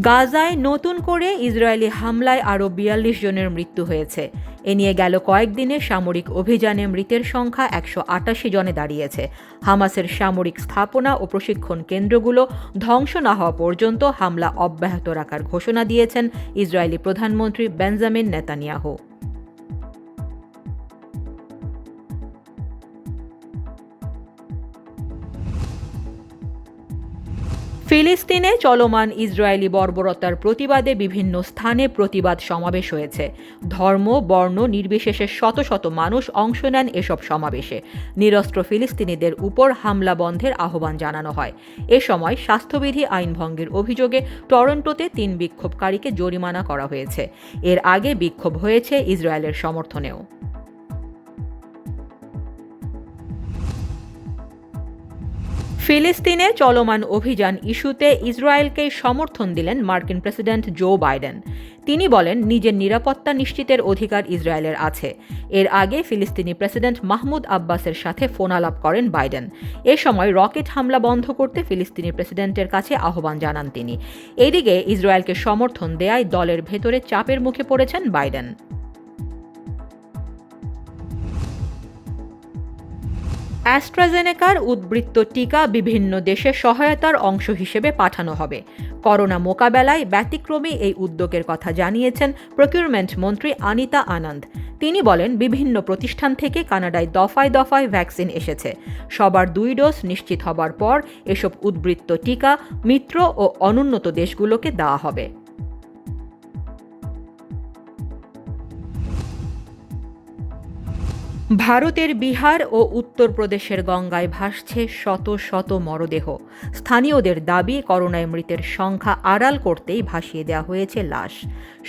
গাজায় নতুন করে ইসরায়েলি হামলায় আরও ৪২ জনের মৃত্যু হয়েছে। এ নিয়ে গেল কয়েকদিনে সামরিক অভিযানে মৃতের সংখ্যা ১৮৮ জনে দাঁড়িয়েছে। হামাসের সামরিক স্থাপনা ও প্রশিক্ষণ কেন্দ্রগুলো ধ্বংস না হওয়া পর্যন্ত হামলা অব্যাহত রাখার ঘোষণা দিয়েছেন ইসরায়েলি প্রধানমন্ত্রী বেঞ্জামিন নেতানিয়াহু। ফিলিস্তিনে চলমান ইসরায়েলি বর্বরতার প্রতিবাদে বিভিন্ন স্থানে প্রতিবাদ সমাবেশ হয়েছে। ধর্ম, বর্ণ নির্বিশেষে শত শত মানুষ অংশ নেন এসব সমাবেশে। নিরস্ত্র ফিলিস্তিনিদের উপর হামলা বন্ধের আহ্বান জানানো হয়। এ সময় স্বাস্থ্যবিধি আইন ভঙ্গের অভিযোগে টরন্টোতে ৩ বিক্ষোভকারীকে জরিমানা করা হয়েছে। এর আগে বিক্ষোভ হয়েছে ইসরায়েলের সমর্থনেও। ফিলিস্তিনে চলমান অভিযান ইস্যুতে ইসরায়েলকে সমর্থন দিলেন মার্কিন প্রেসিডেন্ট জো বাইডেন। তিনি বলেন, নিজের নিরাপত্তা নিশ্চিতের অধিকার ইসরায়েলের আছে। এর আগে ফিলিস্তিনি প্রেসিডেন্ট মাহমুদ আব্বাসের সাথে ফোনালাপ করেন বাইডেন। এ সময় রকেট হামলা বন্ধ করতে ফিলিস্তিনি প্রেসিডেন্টের কাছে আহ্বান জানান তিনি। এদিকে ইসরায়েলকে সমর্থন দেয়ায় দলের ভেতরে চাপের মুখে পড়েছেন বাইডেন। অ্যাস্ট্রাজেনেকার উদ্বৃত্ত টিকা বিভিন্ন দেশে সহায়তার অংশ হিসেবে পাঠানো হবে। করোনা মোকাবেলায় ব্যতিক্রমী এই উদ্যোগের কথা জানিয়েছেন প্রকিউরমেন্ট মন্ত্রী আনিতা আনন্দ। তিনি বলেন, বিভিন্ন প্রতিষ্ঠান থেকে কানাডায় দফায় দফায় ভ্যাকসিন এসেছে। সবার 2 ডোজ নিশ্চিত হবার পর এসব উদ্বৃত্ত টিকা মিত্র ও অনুন্নত দেশগুলোকে দেওয়া হবে। ভারতের বিহার ও উত্তরপ্রদেশের গঙ্গায় ভাসছে শত শত মরদেহ। স্থানীয়দের দাবি, করোনায় মৃতের সংখ্যা আড়াল করতেই ভাসিয়ে দেওয়া হয়েছে লাশ।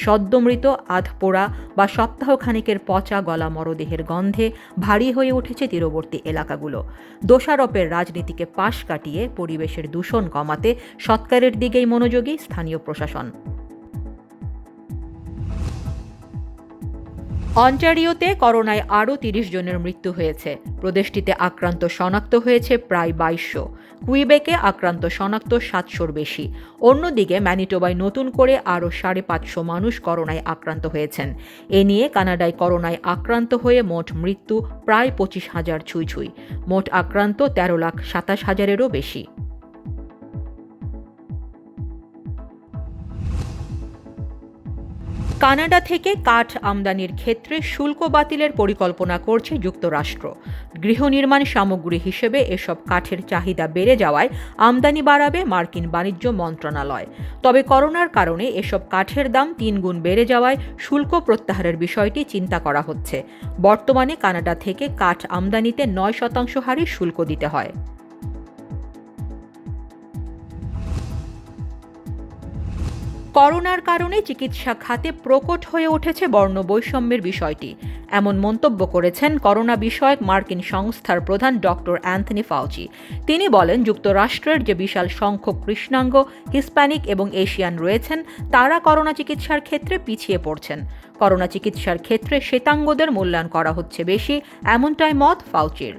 সদ্যমৃত, আধপোড়া বা সপ্তাহখানেকের পচা গলা মরদেহের গন্ধে ভারী হয়ে উঠেছে তীরবর্তী এলাকাগুলো। দোষারোপের রাজনীতিকে পাশ কাটিয়ে পরিবেশের দূষণ কমাতে সৎকারের দিকেই মনোযোগী স্থানীয় প্রশাসন। অন্টারিওতে করোনায় আরও ৩০ জনের মৃত্যু হয়েছে। প্রদেশটিতে আক্রান্ত শনাক্ত হয়েছে প্রায় ২২০০। কুইবেকে আক্রান্ত শনাক্ত ৭০০-র বেশি। অন্যদিকে ম্যানিটোবায় নতুন করে আরও ৫৫০ মানুষ করোনায় আক্রান্ত হয়েছেন। এ নিয়ে কানাডায় করোনায় আক্রান্ত হয়ে মোট মৃত্যু প্রায় ২৫,০০০ ছুঁই। মোট আক্রান্ত ১৩,২৭,০০০-এরও বেশি। কানাডা থেকে কাঠ আমদানির ক্ষেত্রে শুল্ক বাতিলের পরিকল্পনা করছে যুক্তরাষ্ট্র। গৃহনির্মাণ সামগ্রী হিসেবে এসব কাঠের চাহিদা বেড়ে যাওয়ায় আমদানি বাড়াবে মার্কিন বাণিজ্য মন্ত্রণালয়। তবে করোনার কারণে এসব কাঠের দাম ৩ গুণ বেড়ে যাওয়ায় শুল্ক প্রত্যাহারের বিষয়টি চিন্তা করা হচ্ছে। বর্তমানে কানাডা থেকে কাঠ আমদানিতে ৯% হারে শুল্ক দিতে হয়। করোনার কারণে চিকিৎসা খাতে প্রকট হয়ে উঠেছে বর্ণবৈষম্যের বিষয়টি। এমন মন্তব্য করেছেন করোনা বিষয়ক মার্কিন সংস্থার প্রধান ডক্টর অ্যান্থনি ফাউচি। তিনি বলেন, যুক্তরাষ্ট্রের যে বিশাল সংখ্যক কৃষ্ণাঙ্গ, হিস্প্যানিক এবং এশিয়ান রয়েছেন, তারা করোনা চিকিৎসার ক্ষেত্রে পিছিয়ে পড়ছেন। করোনা চিকিৎসার ক্ষেত্রে শ্বেতাঙ্গদের মূল্যায়ন করা হচ্ছে বেশি, এমনটাই মত ফাউচির।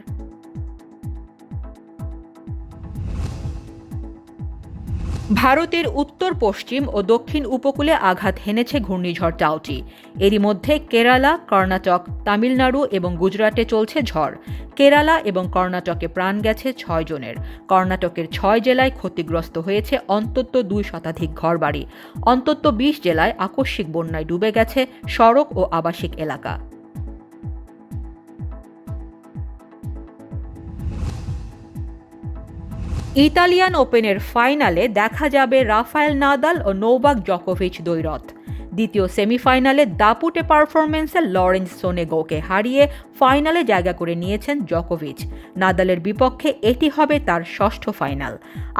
ভারতের উত্তর পশ্চিম ও দক্ষিণ উপকূলে আঘাত হেনেছে ঘূর্ণিঝড় টাউটি। এরই মধ্যে কেরালা, কর্ণাটক, তামিলনাড়ু এবং গুজরাটে চলছে ঝড়। কেরালা এবং কর্ণাটকে প্রাণ গেছে ৬ জনের। কর্ণাটকের ৬ জেলায় ক্ষতিগ্রস্ত হয়েছে অন্তত ২ শতাধিক ঘরবাড়ি। অন্তত ২০ জেলায় আকস্মিক বন্যায় ডুবে গেছে সড়ক ও আবাসিক এলাকা। ইতালিয়ান ওপেনের ফাইনালে দেখা যাবে রাফায়েল নাদাল ও নোভাক জকোভিচ দ্বৈরথ। দ্বিতীয় সেমিফাইনালে দাপুটে পারফরম্যান্সে লরেন্স সোনেগোকে হারিয়ে ফাইনালে জায়গা করে নিয়েছেন জকোভিচ। নাদালের বিপক্ষে এটি হবে তার ৬ষ্ঠ ফাইনাল।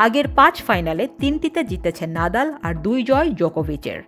আগের ৫ ফাইনালে ৩টিতে জিতেছেন নাদাল আর ২ জয় জকোভিচের।